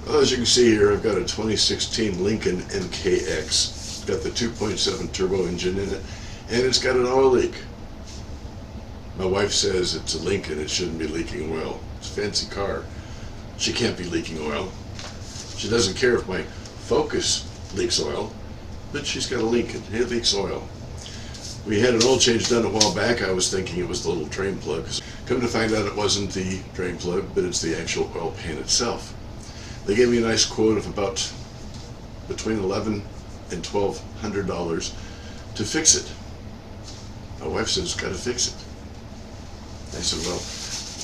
Well, as you can see here, I've got a 2016 Lincoln MKX. It's got the 2.7 turbo engine in it, and it's got an oil leak. My wife says it's a Lincoln, it shouldn't be leaking oil. It's a fancy car. She can't be leaking oil. She doesn't care if my Focus leaks oil, but she's got a Lincoln, it leaks oil. We had an oil change done a while back. I was thinking it was the little drain plug. Come to find out it wasn't the drain plug, but it's the actual oil pan itself. They gave me a nice quote of about between $1,100 and $1,200 to fix it. My wife says, "Got to fix it." I said, "Well,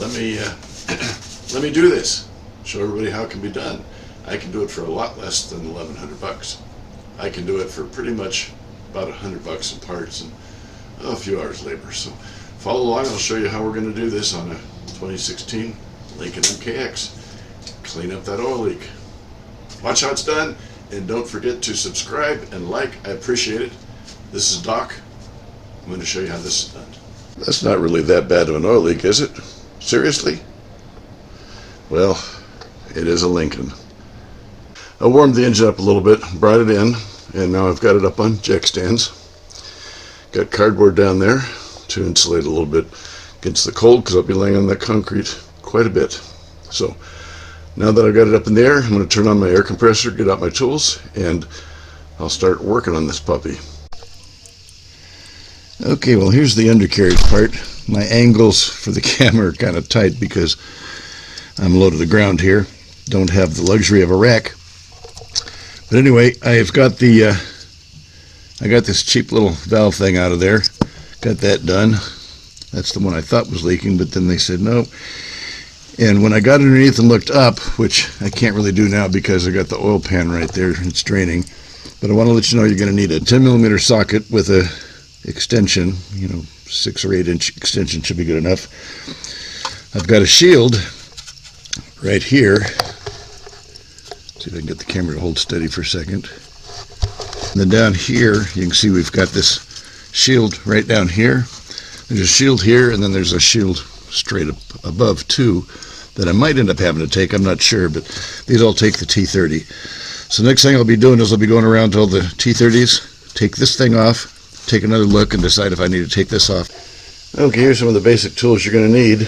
let me do this. Show everybody how it can be done. I can do it for a lot less than $1,100. I can do it for pretty much about $100 in parts and a few hours labor." So follow along. I'll show you how we're going to do this on a 2016 Lincoln MKX. Clean up that oil leak. Watch how it's done, and don't forget to subscribe and like. I appreciate it. This is Doc. I'm going to show you how this is done. That's not really that bad of an oil leak, is it? Seriously? Well, it is a Lincoln. I warmed the engine up a little bit, brought it in, and now I've got it up on jack stands. Got cardboard down there to insulate a little bit against the cold, because I'll be laying on that concrete quite a bit. So now that I've got it up in the air, I'm going to turn on my air compressor, get out my tools, and I'll start working on this puppy. Okay, well, here's the undercarriage part. My angles for the camera are kind of tight because I'm low to the ground here. Don't have the luxury of a rack. But anyway, I've got I got this cheap little valve thing out of there. Got that done. That's the one I thought was leaking, but then they said no. And when I got underneath and looked up, which I can't really do now because I got the oil pan right there, it's draining. But I want to let you know you're going to need a 10mm socket with a extension, 6 or 8 inch extension should be good enough. I've got a shield right here. See if I can get the camera to hold steady for a second. And then down here, you can see we've got this shield right down here. There's a shield here, and then there's a shield straight up above too that I might end up having to take. I'm not sure, but these all take the T30. So next thing I'll be doing is I'll be going around to all the T30s, take this thing off, take another look, and decide if I need to take this off. Okay, here's some of the basic tools you're going to need.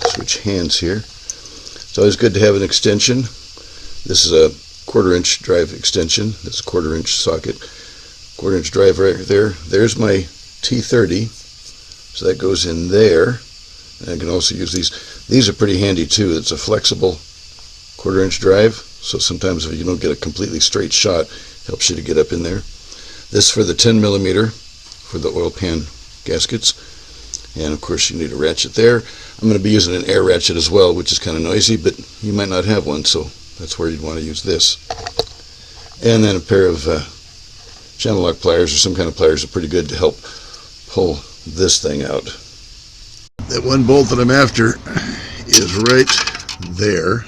Switch hands here. It's always good to have an extension. This is a 1/4 inch drive extension. That's a 1/4 inch socket. 1/4 inch drive right there. There's my T30. So that goes in there. And I can also use these. These are pretty handy too. It's a flexible 1/4 inch drive. So sometimes if you don't get a completely straight shot, it helps you to get up in there. This for the 10mm for the oil pan gaskets. And of course you need a ratchet there. I'm going to be using an air ratchet as well, which is kind of noisy, but you might not have one, so that's where you'd want to use this. And then a pair of channel lock pliers or some kind of pliers are pretty good to help pull this thing out. That one bolt that I'm after is right there.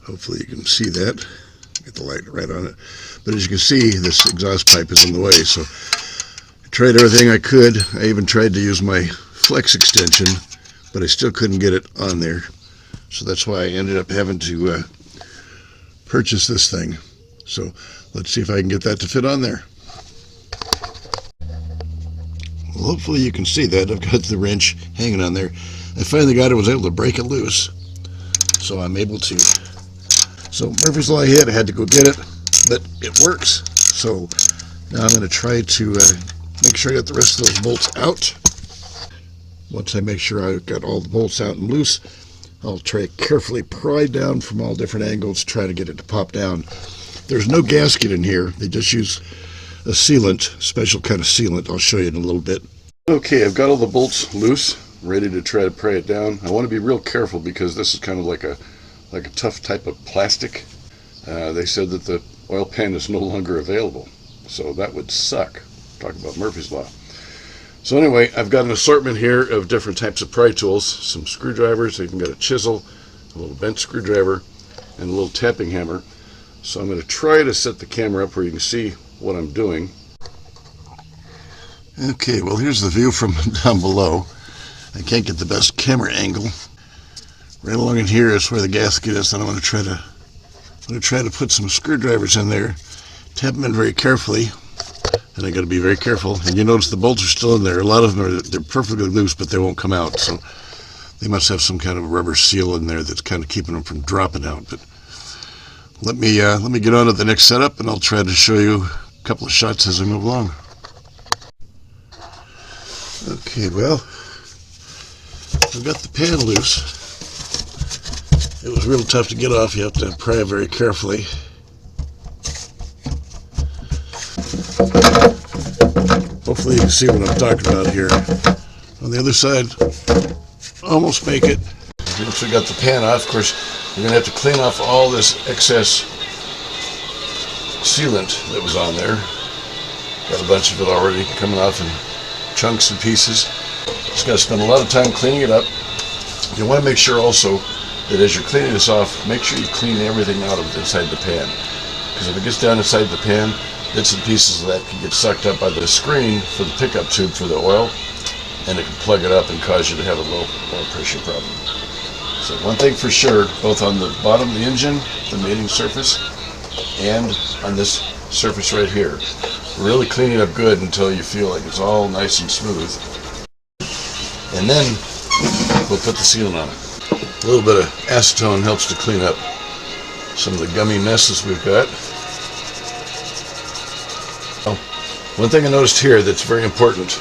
Hopefully you can see that. Get the light right on it. But as you can see, this exhaust pipe is in the way, so I tried everything I could. I even tried to use my flex extension, but I still couldn't get it on there. So that's why I ended up having to purchase this thing. So let's see if I can get that to fit on there. Well, hopefully you can see that. I've got the wrench hanging on there. I finally got it, was able to break it loose. So I'm able to. So Murphy's Law hit, I had to go get it, but it works. So now I'm going to try to make sure I got the rest of those bolts out. Once I make sure I've got all the bolts out and loose, I'll try to carefully pry down from all different angles, try to get it to pop down. There's no gasket in here. They just use a sealant, special kind of sealant. I'll show you in a little bit. Okay, I've got all the bolts loose, ready to try to pry it down. I want to be real careful because this is kind of like a tough type of plastic. They said that the oil pan is no longer available, so that would suck. Talk about Murphy's Law. So anyway, I've got an assortment here of different types of pry tools, some screwdrivers, I've even got a chisel, a little bent screwdriver, and a little tapping hammer. So I'm going to try to set the camera up where you can see what I'm doing. Okay, well here's the view from down below. I can't get the best camera angle. Right along in here is where the gasket is, and I'm going to try to put some screwdrivers in there, tap them in very carefully, and I got to be very careful. And you notice the bolts are still in there. A lot of them they're perfectly loose, but they won't come out. So they must have some kind of rubber seal in there that's kind of keeping them from dropping out. But let me get on to the next setup, and I'll try to show you a couple of shots as I move along. Okay, well, I've got the pan loose. It was real tough to get off. You have to pry it very carefully. Hopefully you can see what I'm talking about here. On the other side, almost make it. Once we got the pan off, of course, you're going to have to clean off all this excess sealant that was on there. Got a bunch of it already coming off in chunks and pieces. Just got to spend a lot of time cleaning it up. You want to make sure also that as you're cleaning this off, make sure you clean everything out of inside the pan. Because if it gets down inside the pan, bits and pieces of that can get sucked up by the screen for the pickup tube for the oil, and it can plug it up and cause you to have a low oil pressure problem. So one thing for sure, both on the bottom of the engine, the mating surface, and on this surface right here, really clean it up good until you feel like it's all nice and smooth. And then we'll put the sealant on it. A little bit of acetone helps to clean up some of the gummy messes we've got. Oh, one thing I noticed here that's very important,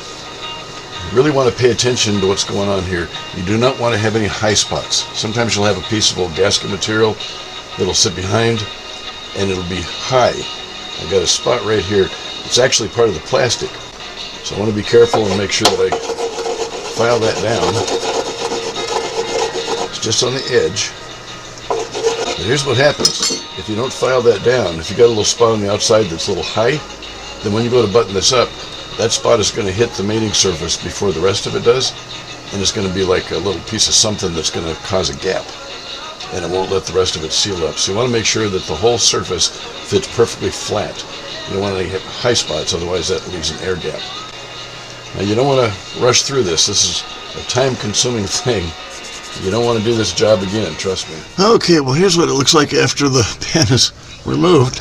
you really want to pay attention to what's going on here. You do not want to have any high spots. Sometimes you'll have a piece of old gasket material that'll sit behind and it'll be high. I've got a spot right here. It's actually part of the plastic. So I want to be careful and make sure that I file that down. Just on the edge. But here's what happens. If you don't file that down, if you got a little spot on the outside that's a little high, then when you go to button this up, that spot is going to hit the mating surface before the rest of it does, and it's going to be like a little piece of something that's going to cause a gap, and it won't let the rest of it seal up. So you want to make sure that the whole surface fits perfectly flat. You don't want any high spots, otherwise that leaves an air gap. Now you don't want to rush through this. This is a time-consuming thing. You don't want to do this job again, trust me. Okay, well here's what it looks like after the pan is removed.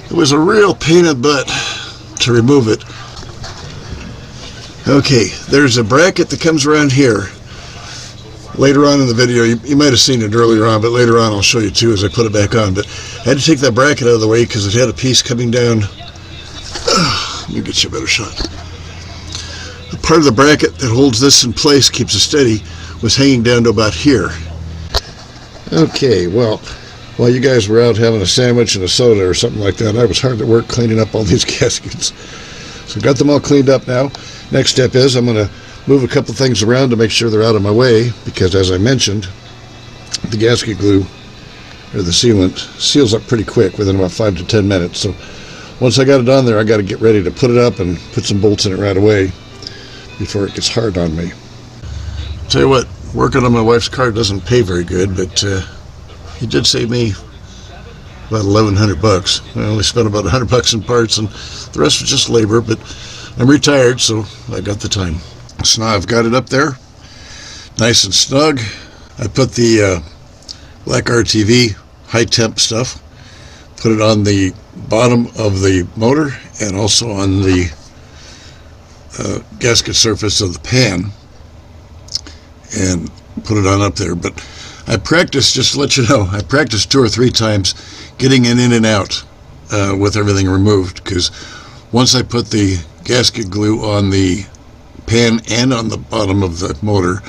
It was a real pain in the butt to remove it. Okay, there's a bracket that comes around here. Later on in the video, you might have seen it earlier on, but later on I'll show you too as I put it back on. But I had to take that bracket out of the way because it had a piece coming down. Let me get you a better shot. The part of the bracket that holds this in place, keeps it steady, was hanging down to about here. Okay, well, while you guys were out having a sandwich and a soda or something like that, I was hard at work cleaning up all these gaskets. So got them all cleaned up now. Next step is I'm going to move a couple things around to make sure they're out of my way, because as I mentioned, the gasket glue, or the sealant, seals up pretty quick within about 5 to 10 minutes. So once I got it on there, I got to get ready to put it up and put some bolts in it right away before it gets hard on me. Tell you what, working on my wife's car doesn't pay very good, but it did save me about $1,100. I only spent about $100 in parts, and the rest was just labor, but I'm retired, so I got the time. So now I've got it up there, nice and snug. I put the black RTV high temp stuff, put it on the bottom of the motor and also on the gasket surface of the pan, and put it on up there. But I practiced, just to let you know, I practiced 2 or 3 times getting it in and out with everything removed, because once I put the gasket glue on the pan and on the bottom of the motor,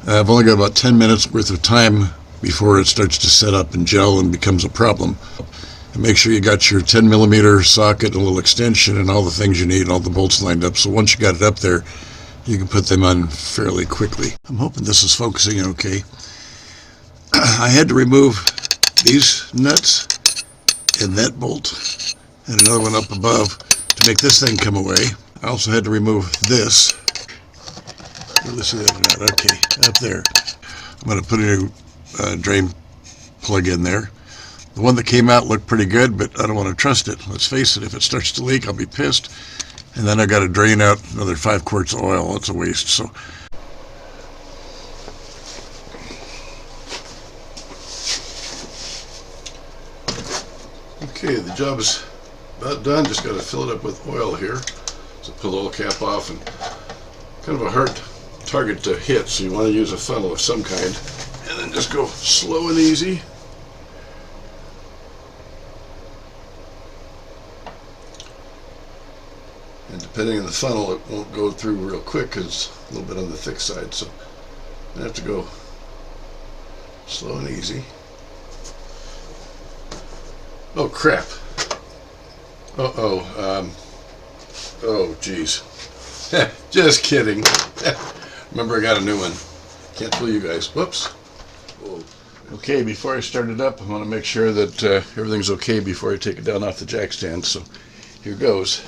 I've only got about 10 minutes worth of time before it starts to set up and gel and becomes a problem. And make sure you got your 10mm socket, a little extension, and all the things you need, all the bolts lined up. So once you got it up there, you can put them on fairly quickly. I'm hoping this is focusing okay. I had to remove these nuts and that bolt and another one up above to make this thing come away. I also had to remove this. Let's see that or not. Okay, up there. I'm going to put a drain plug in there. The one that came out looked pretty good, but I don't want to trust it. Let's face it, if it starts to leak, I'll be pissed. And then I got to drain out another 5 quarts of oil. That's a waste. So Okay, the job is about done. Just got to fill it up with oil here. So pull the oil cap off, and kind of a hard target to hit, so you want to use a funnel of some kind. And then just go slow and easy. And depending on the funnel, it won't go through real quick because it's a little bit on the thick side. So I have to go slow and easy. Oh crap. Oh geez. Just kidding. Remember, I got a new one. Can't fool you guys. Whoops. Whoa. Okay, before I start it up, I want to make sure that everything's okay before I take it down off the jack stand. So here goes.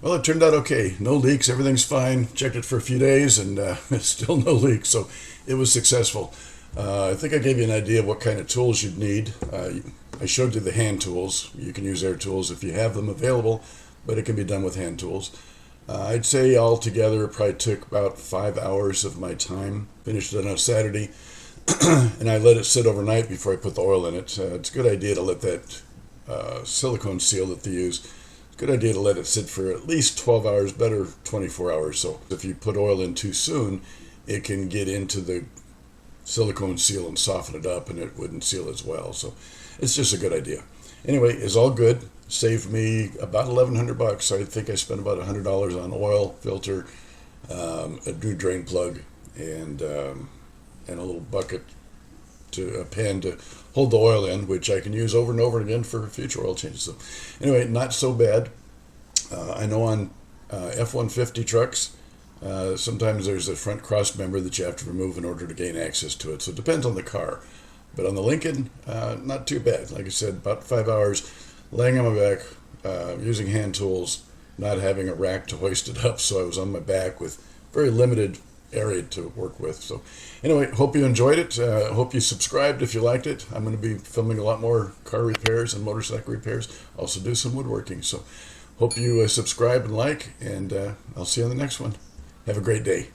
Well, it turned out okay. No leaks. Everything's fine. Checked it for a few days, and still no leaks. So it was successful. I think I gave you an idea of what kind of tools you'd need. I showed you the hand tools. You can use air tools if you have them available, but it can be done with hand tools. I'd say altogether it probably took about 5 hours of my time. Finished it on a Saturday, and I let it sit overnight before I put the oil in it. It's a good idea to let that silicone seal that they use. Good idea to let it sit for at least 12 hours, better 24 hours. So if you put oil in too soon, it can get into the silicone seal and soften it up, and it wouldn't seal as well. So it's just a good idea. Anyway, it's all good. Saved me about $1,100. I think I spent about $100 on oil, filter, a new drain plug, and a little bucket a pan to hold the oil in, which I can use over and over again for future oil changes. So anyway, not so bad. I know on F-150 trucks, sometimes there's a front cross member that you have to remove in order to gain access to it. So it depends on the car. But on the Lincoln, not too bad. Like I said, about 5 hours laying on my back, using hand tools, not having a rack to hoist it up. So I was on my back with very limited area to work with. So anyway, hope you enjoyed it. Hope you subscribed if you liked it. I'm going to be filming a lot more car repairs and motorcycle repairs. Also do some woodworking. So hope you subscribe and like, and I'll see you on the next one. Have a great day.